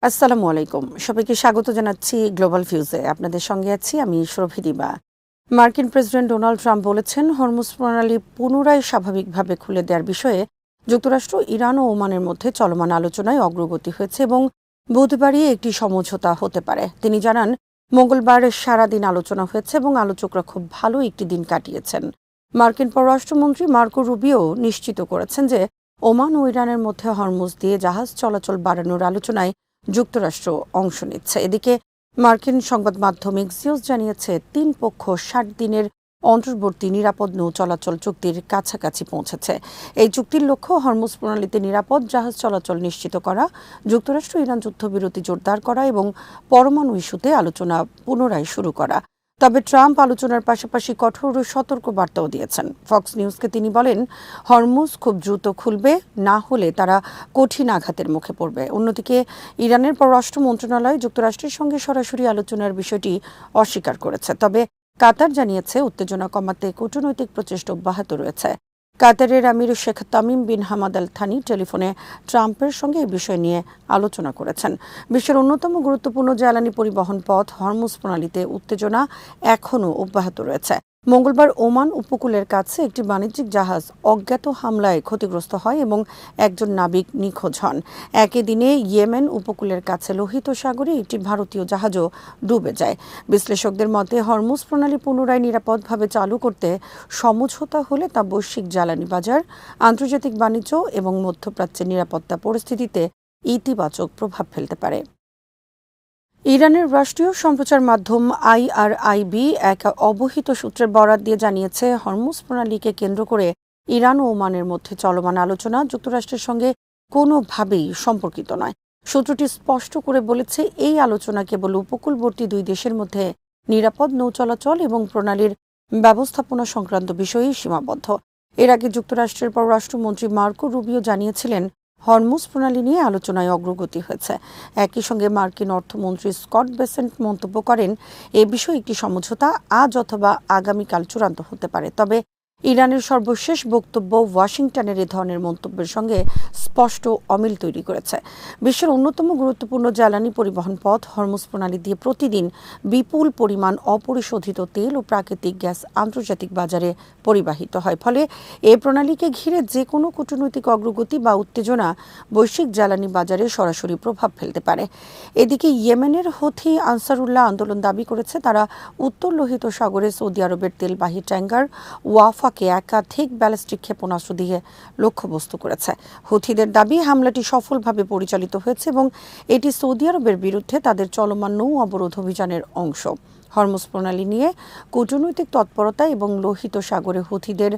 আসসালামু আলাইকুম। সবাইকে স্বাগত জানাচ্ছি গ্লোবাল ভিউজে। আপনাদের সঙ্গে আছি আমি সুরভি দিবা। মার্কিন প্রেসিডেন্ট ডোনাল্ড ট্রাম্প বলেছেন, হরমুজ প্রণালী পুনরায় স্বাভাবিকভাবে খুলে দেওয়ার বিষয়ে যুক্তরাষ্ট্র, ইরান ও ওমানের মধ্যে চলমান আলোচনায় অগ্রগতি হয়েছে এবং বুধবারই একটি সমঝোতা হতে পারে। তিনি জানান, মঙ্গলবার সারাদিন আলোচনা হয়েছে এবং আলোচকরা খুব ভালো একটি দিন কাটিয়েছেন। মার্কিন পররাষ্ট্রমন্ত্রী মার্কো রুবিও নিশ্চিত করেছেন যে ওমান ও ইরানের মধ্যে হরমুজ দিয়ে জাহাজ চলাচল বাড়ানোর আলোচনায় যুক্তরাষ্ট্র অংশ নিচ্ছে। এদিকে মার্কিন সংবাদ মাধ্যম এক্সিওস জানিয়েছে, তিন পক্ষ ৬০ দিনের অন্তর্বর্তী নিরাপদ নৌ চলাচল চুক্তির কাছাকাছি পৌঁছেছে। এই চুক্তির লক্ষ্য হরমুজ প্রণালীতে নিরাপদ জাহাজ চলাচল নিশ্চিত করা, যুক্তরাষ্ট্র ইরান যুদ্ধবিরতি জোরদার করা এবং পরমাণু ইস্যুতে আলোচনা পুনরায় শুরু করা। তবে ট্রাম্প আলোচনার পাশাপাশি কঠোর সতর্ক বার্তাও দিয়েছেন। ফক্স নিউজকে তিনি বলেন, হরমুজ খুব দ্রুত খুলবে, না হলে তারা কঠিন আঘাতের মুখে পড়বে। অন্যদিকে ইরানের পররাষ্ট্র মন্ত্রণালয় যুক্তরাষ্ট্রের সঙ্গে সরাসরি আলোচনার বিষয়টি অস্বীকার করেছে। তবে কাতার জানিয়েছে, উত্তেজনা কমাতে কূটনৈতিক প্রচেষ্টা অব্যাহত রয়েছে। কাতারের আমির Sheikh Tamim bin Hamad Al Thani টেলিফোনে ট্রাম্পের সঙ্গে এই বিষয় নিয়ে আলোচনা করেছেন। বিশ্বের অন্যতম গুরুত্বপূর্ণ জ্বালানি পরিবহন পথ হরমুজ প্রণালীতে উত্তেজনা এখনও অব্যাহত রয়েছে। মঙ্গলবার ওমান উপকূলের কাছে একটি বাণিজ্যিক জাহাজ অজ্ঞাত হামলায় ক্ষতিগ্রস্ত হয় এবং একজন নাবিক নিখোঁজ হন। একই দিনে ইয়েমেন উপকূলের কাছে লোহিত সাগরে একটি ভারতীয় জাহাজও ডুবে যায়। বিশ্লেষকদের মতে, হরমুজ প্রণালী পুনরায় নিরাপদভাবে চালু করতে সমঝোতা হলে তা বৈশ্বিক জ্বালানি বাজার, আন্তর্জাতিক বাণিজ্য এবং মধ্যপ্রাচ্যের নিরাপত্তা পরিস্থিতিতে ইতিবাচক প্রভাব ফেলতে পারে। ইরানের রাষ্ট্রীয় সম্প্রচার মাধ্যম IRIB এক অবহিত সূত্রের বরাত দিয়ে জানিয়েছে, হরমুজ প্রণালীকে কেন্দ্র করে ইরান ও ওমানের মধ্যে চলমান আলোচনা যুক্তরাষ্ট্রের সঙ্গে কোনোভাবেই সম্পর্কিত নয়। সূত্রটি স্পষ্ট করে বলেছে, এই আলোচনা কেবল উপকূলবর্তী দুই দেশের মধ্যে নিরাপদ নৌ চলাচল এবং প্রণালীর ব্যবস্থাপনা সংক্রান্ত বিষয়েই সীমাবদ্ধ। এর আগে যুক্তরাষ্ট্রের পররাষ্ট্রমন্ত্রী মার্কো রুবিও জানিয়েছিলেন, হরমুজ প্রণালী নিয়ে আলোচনায় অগ্রগতি হয়েছে। একই সঙ্গে মার্কিন অর্থমন্ত্রী স্কট বেসেন্ট মন্তব্য করেন, এ বিষয়ে একটি সমঝোতা আজ অথবা আগামীকাল চূড়ান্ত হতে পারে। তবে ইরানের সর্বশেষ বক্তব্য ওয়াশিংটনের এ ধরনের মন্তব্যের সঙ্গে স্পষ্ট অমিল তৈরি করেছে। বিশ্বের অন্যতম গুরুত্বপূর্ণ জ্বালানি পরিবহন পথ হরমুজ প্রণালী দিয়ে প্রতিদিন বিপুল পরিমাণ অপরিশোধিত তেল ও প্রাকৃতিক গ্যাস আন্তর্জাতিক বাজারে পরিবাহিত হয়। ফলে এই প্রণালীকে ঘিরে যে কোনো কূটনৈতিক অগ্রগতি বা উত্তেজনা বৈশ্বিক জ্বালানি বাজারে সরাসরি প্রভাব ফেলতে পারে। এদিকে ইয়েমেনের হুথি আনসারুল্লাহ আন্দোলন দাবি করেছে, তারা উত্তর লোহিত সাগরে সৌদি আরবের তেলবাহী ট্যাঙ্কার ওয়াফাকে একাধিক ব্যালিস্টিক ক্ষেপণাস্ত্র দিয়ে লক্ষ্যবস্তু করেছে। হুথিদের দাবি, হামলাটি সফলভাবে পরিচালিত হয়েছে এবং এটি সৌদি আরবের বিরুদ্ধে তাদের চলমান নৌ অবরোধ অভিযানের অংশ। হরমুজ প্রণালী নিয়ে কূটনৈতিক তৎপরতা এবং লোহিত সাগরে হুথিদের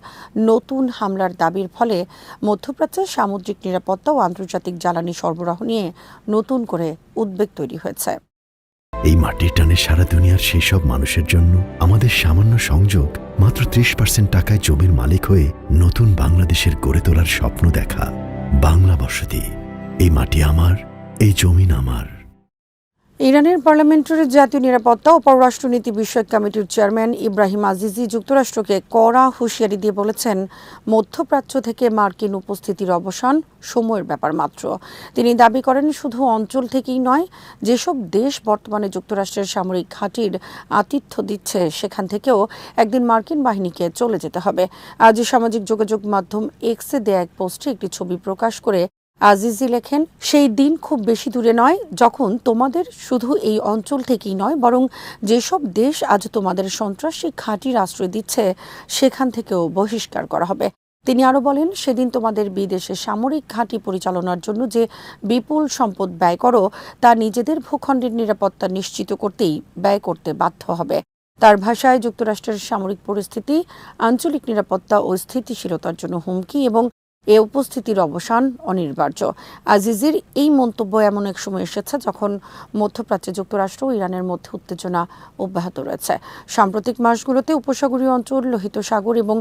নতুন হামলার দাবির ফলে মধ্যপ্রাচ্যের সামুদ্রিক নিরাপত্তা ও আন্তর্জাতিক জ্বালানি সরবরাহ নিয়ে নতুন করে উদ্বেগ তৈরি হয়েছে। এই মাটির টানে সারা দুনিয়ার সেই সব মানুষের জন্য আমাদের সামান্য সংযোগ, মাত্র 30% টাকায় জমির মালিক হয়ে নতুন বাংলাদেশের গড়ে তোলার স্বপ্ন দেখা। বাংলা বসতি, এই মাটি আমার, এই জমিন আমার। ইরানের পার্লামেন্টারি জাতীয় নিরাপত্তা ও পররাষ্ট্রনীতি বিষয়ক কমিটির চেয়ারম্যান ইব্রাহিম আজিজি যুক্তরাষ্ট্রকে কড়া হুঁশিয়ারি দিয়ে বলেছেন, মধ্যপ্রাচ্য থেকে মার্কিন উপস্থিতির অবসান সময়ের ব্যাপার মাত্র। তিনি দাবি করেন, শুধু অঞ্চল থেকেই নয়, যেসব দেশ বর্তমানে যুক্তরাষ্ট্রের সামরিক ঘাঁটির আতিথ্য দিচ্ছে, সেখান থেকেও একদিন মার্কিন বাহিনীকে চলে যেতে হবে। আজ সামাজিক যোগাযোগ মাধ্যম এক্সে দেয়া এক পোস্টে একটি ছবি প্রকাশ করে আজিজি লেখেন, সেই দিন খুব বেশি দূরে নয় যখন তোমাদের শুধু এই অঞ্চল থেকেই নয়, বরং যেসব দেশ আজ তোমাদের সন্ত্রাসী ঘাঁটির আশ্রয় দিচ্ছে, সেখান থেকেও বহিষ্কার করা হবে। তিনি আরও বলেন, সেদিন তোমাদের বিদেশে সামরিক ঘাঁটি পরিচালনার জন্য যে বিপুল সম্পদ ব্যয় করো, তা নিজেদের ভূখণ্ডের নিরাপত্তা নিশ্চিত করতেই ব্যয় করতে বাধ্য হবে। তার ভাষায়, যুক্তরাষ্ট্রের সামরিক পরিস্থিতি আঞ্চলিক নিরাপত্তা ও স্থিতিশীলতার জন্য হুমকি এবং এ উপস্থিতির অবসান অনিবার্য। আজিজির এই মন্তব্য এমন এক সময় এসেছে যখন মধ্যপ্রাচ্যে যুক্তরাষ্ট্র ও ইরানের মধ্যে উত্তেজনা অব্যাহত রয়েছে। সাম্প্রতিক মাসগুলোতে উপসাগরীয় অঞ্চল, লোহিত সাগর এবং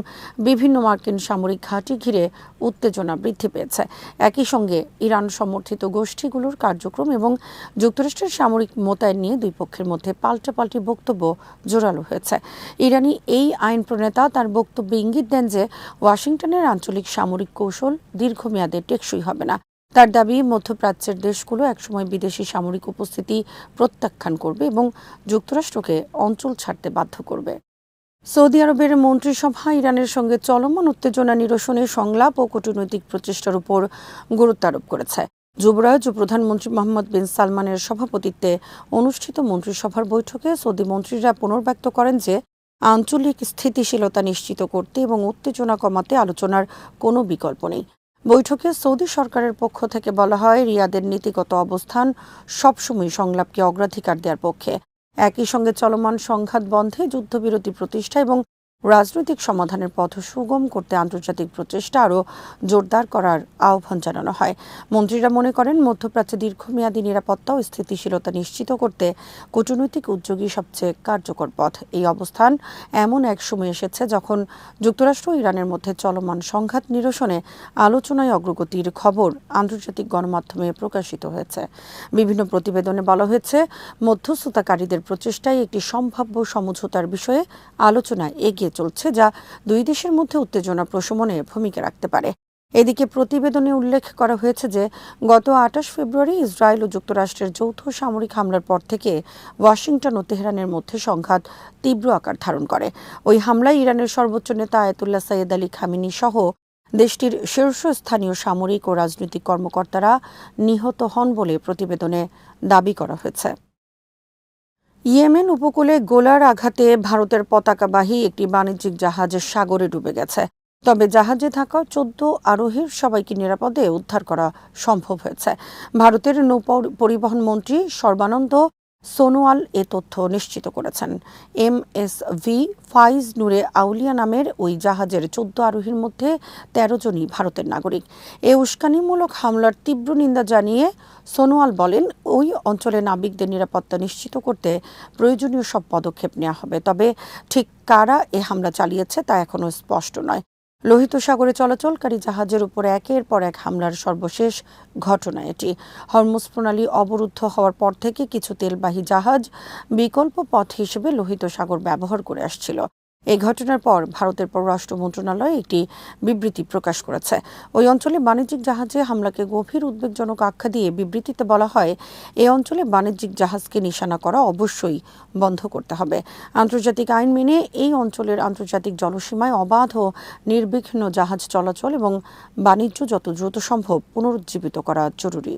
বিভিন্ন মার্কিন সামরিক ঘাঁটি ঘিরে উত্তেজনা বৃদ্ধি পেয়েছে। একই সঙ্গে ইরান সমর্থিত গোষ্ঠীগুলোর কার্যক্রম এবং যুক্তরাষ্ট্রের সামরিক মোতায়েন নিয়ে দুই পক্ষের মধ্যে পাল্টাপাল্টি বক্তব্য জোরালো হয়েছে। ইরানি এই আইন প্রণেতা তার বক্তব্যে ইঙ্গিত দেন যে ওয়াশিংটনের আঞ্চলিক সামরিক কৌশল দীর্ঘমেয়াদে টেকসই হবে না। তার দাবি, মধ্যপ্রাচ্যের দেশগুলো একসময় বিদেশি সামরিক উপস্থিতি প্রত্যাখ্যান করবে এবং যুক্তরাষ্ট্রকে অঞ্চল ছাড়তে বাধ্য করবে। সৌদি আরবের মন্ত্রিসভা ইরানের সঙ্গে চলমান উত্তেজনা নিরসনে সংলাপ ও কূটনৈতিক প্রচেষ্টার উপর গুরুত্ব আরোপ করেছে। যুবরাজ ও প্রধানমন্ত্রী মোহাম্মদ বিন সালমানের সভাপতিত্বে অনুষ্ঠিত মন্ত্রিসভার বৈঠকে সৌদি মন্ত্রীরা পুনর্ব্যক্ত করেন যে আঞ্চলিক স্থিতিশীলতা নিশ্চিত করতে এবং উত্তেজনা কমাতে আলোচনার কোনো বিকল্প নেই। বৈঠকে সৌদি সরকারের পক্ষ থেকে বলা হয়, রিয়াদের নীতিগত অবস্থান সবসময় সংলাপকে অগ্রাধিকার দেওয়ার পক্ষে। একই সঙ্গে চলমান সংঘাত বন্ধে, যুদ্ধবিরতি প্রতিষ্ঠা এবং রাজনৈতিক সমাধানের পথ সুগম করতে আন্তর্জাতিক প্রচেষ্টা আরও জোরদার করার আহ্বান জানানো হয়। মন্ত্রীরা মনে করেন, মধ্যপ্রাচ্যে দীর্ঘমেয়াদী নিরাপত্তা ও স্থিতিশীলতা নিশ্চিত করতে কূটনৈতিক উদ্যোগই সবচেয়ে কার্যকর পথ। এই অবস্থান এমন এক সময় এসেছে যখন যুক্তরাষ্ট্র ও ইরানের মধ্যে চলমান সংঘাত নিরসনে আলোচনায় অগ্রগতির খবর আন্তর্জাতিক গণমাধ্যমে প্রকাশিত হয়েছে। বিভিন্ন প্রতিবেদনে বলা হয়েছে, মধ্যস্থতাকারীদের প্রচেষ্টায় একটি সম্ভাব্য সমঝোতার বিষয়ে আলোচনা এগিয়ে চলছে, যা দুই দেশের মধ্যে উত্তেজনা প্রশমনে ভূমিকা রাখতে পারে। এদিকে প্রতিবেদনে উল্লেখ করা হয়েছে যে গত ২৮ ফেব্রুয়ারি ইসরায়েল ও যুক্তরাষ্ট্রের যৌথ সামরিক হামলার পর থেকে ওয়াশিংটন ও তেহরানের মধ্যে সংঘাত তীব্র আকার ধারণ করে। ওই হামলায় ইরানের সর্বোচ্চ নেতা আয়াতুল্লাহ সাইয়েদ আলী খামেনি সহ দেশটির শীর্ষস্থানীয় সামরিক ও রাজনৈতিক কর্মকর্তারা নিহত হন বলে প্রতিবেদনে দাবি করা হয়েছে। ইয়েমেন উপকূলে গোলার আঘাতে ভারতের পতাকাবাহী একটি বাণিজ্যিক জাহাজ সাগরে ডুবে গেছে। তবে জাহাজে থাকা ১৪ আরোহীর সবাইকে নিরাপদে উদ্ধার করা সম্ভব হয়েছে। ভারতের নৌ পরিবহন মন্ত্রী সর্বানন্দ সোনোয়াল এ তথ্য নিশ্চিত করেছেন। MSV ফাইজ নূরে আউলিয়া নামের ওই জাহাজের ১৪ আরোহীর মধ্যে ১৩ জনই ভারতের নাগরিক। এ উস্কানিমূলক হামলার তীব্র নিন্দা জানিয়ে সোনোয়াল বলেন, ওই অঞ্চলে নাবিকদের নিরাপত্তা নিশ্চিত করতে প্রয়োজনীয় সব পদক্ষেপ নেওয়া হবে। তবে ঠিক কারা এ হামলা চালিয়েছে তা এখনও স্পষ্ট নয়। লোহিত সাগরে চলাচলকারী জাহাজের উপর একের পর এক হামলার সর্বশেষ ঘটনা এটি। হরমুজ প্রণালী অবরুদ্ধ হওয়ার পর থেকে কিছু তেলবাহী জাহাজ বিকল্প পথ হিসেবে লোহিত সাগর ব্যবহার করে আসছিল। এই ঘটনার পর ভারতের পররাষ্ট্র মন্ত্রণালয় একটি বিবৃতি প্রকাশ করেছে। ওই অঞ্চলে বাণিজ্যিক জাহাজে হামলাকে গভীর উদ্বেগজনক আখ্যা দিয়ে বিবৃতিতে বলা হয়, এই অঞ্চলে বাণিজ্যিক জাহাজকে নিশানা করা অবশ্যই বন্ধ করতে হবে। আন্তর্জাতিক আইন মেনে এই অঞ্চলের আন্তর্জাতিক জলসীমায় অবাধ ও নির্বিঘ্ন জাহাজ চলাচল এবং বাণিজ্য যত দ্রুত সম্ভব পুনরুজ্জীবিত করা জরুরি।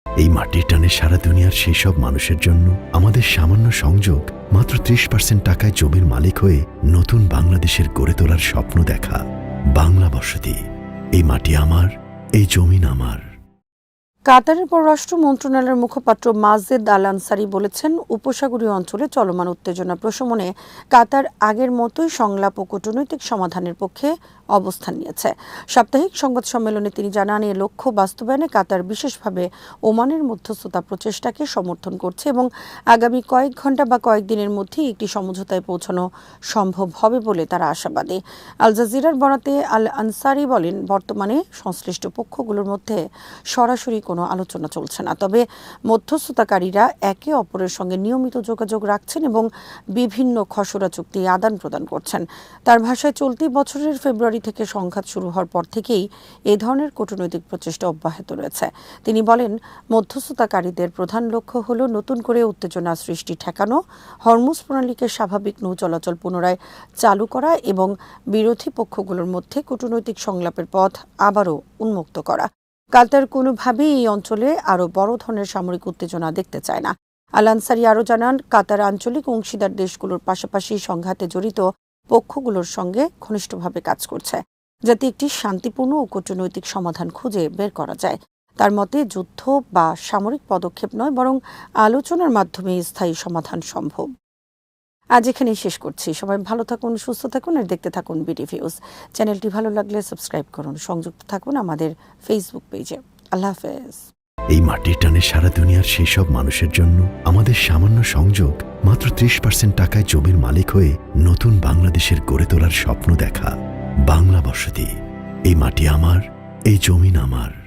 এই মাটির টানে সারা দুনিয়ার সেই সব মানুষের জন্য আমাদের সামান্য সংযোগ মাত্র ৩০% টাকায় জমির মালিক হয়ে নতুন বাংলাদেশের গড়ে তোলার স্বপ্ন দেখা। বাংলা বসতি। এই মাটি আমার, এই জমিন আমার। কাতারের পররাষ্ট্র মন্ত্রণালয়ের মুখপাত্র মাজেদ আল আনসারি বলেছেন, উপসাগরীয় অঞ্চলে চলমান উত্তেজনা প্রশমনে কাতার আগের মতোই সংলাপ ও কূটনৈতিক সমাধানের পক্ষে অবস্থান নিয়েছে। সাপ্তাহিক সংবাদ সম্মেলনে তিনি জানান, এ লক্ষ্য বাস্তবায়নে কাতার বিশেষভাবে ওমানের মধ্যস্থতা প্রচেষ্টাকে সমর্থন করছে এবং আগামী কয়েক ঘণ্টা বা কয়েকদিনের মধ্যেই একটি সমঝোতায় পৌঁছানো সম্ভব হবে বলে তারা আশাবাদী। আল জাজিরার বরাতে আল আনসারি বলেন, বর্তমানে সংশ্লিষ্ট পক্ষগুলোর মধ্যে সরাসরি কোনো আলোচনা চলছে না। তবে মধ্যস্থতাকারীরা একে অপরের সঙ্গে নিয়মিত যোগাযোগ রাখছেন এবং বিভিন্ন খসড়া চুক্তি আদান প্রদান করছেন। তার ভাষায়, চলতি বছরের ফেব্রুয়ারি থেকে সংঘাত শুরু হওয়ার পর থেকেই এ ধরনের কূটনৈতিক প্রচেষ্টা অব্যাহত রয়েছে। তিনি বলেন, মধ্যস্থতাকারীদের প্রধান লক্ষ্য হল নতুন করে উত্তেজনা সৃষ্টি ঠেকানো, হরমুজ প্রণালীকে স্বাভাবিক নৌ চলাচল পুনরায় চালু করা এবং বিরোধী পক্ষগুলোর মধ্যে কূটনৈতিক সংলাপের পথ আবারও উন্মুক্ত করা। কাতার কোনোভাবেই এই অঞ্চলে আরও বড় ধরনের সামরিক উত্তেজনা দেখতে চায় না। আল আনসারি আরও জানান, কাতার আঞ্চলিক অংশীদার দেশগুলোর পাশাপাশি সংঘাতে জড়িত পক্ষগুলোর সঙ্গে ঘনিষ্ঠভাবে কাজ করছে, যাতে একটি শান্তিপূর্ণ ও কূটনৈতিক সমাধান খুঁজে বের করা যায়। তার মতে, যুদ্ধ বা সামরিক পদক্ষেপ নয়, বরং আলোচনার মাধ্যমে স্থায়ী সমাধান সম্ভব। আজ এখানেই শেষ করছি। সবাই ভালো থাকুন, সুস্থ থাকুন আর দেখতে থাকুন বিডি ভিউজ। চ্যানেলটি ভালো লাগলে সাবস্ক্রাইব করুন, সংযুক্ত থাকুন আমাদের ফেসবুক পেজে। আল্লাহ হাফেজ। এই মাটির টানে সারা দুনিয়ার সেই সব মানুষের জন্য আমাদের সামান্য সংযোগ মাত্র ৩০% টাকায় জমির মালিক হয়ে নতুন বাংলাদেশের গড়ে তোলার স্বপ্ন দেখা। বাংলা বসতি। এই মাটি আমার, এই জমিন আমার।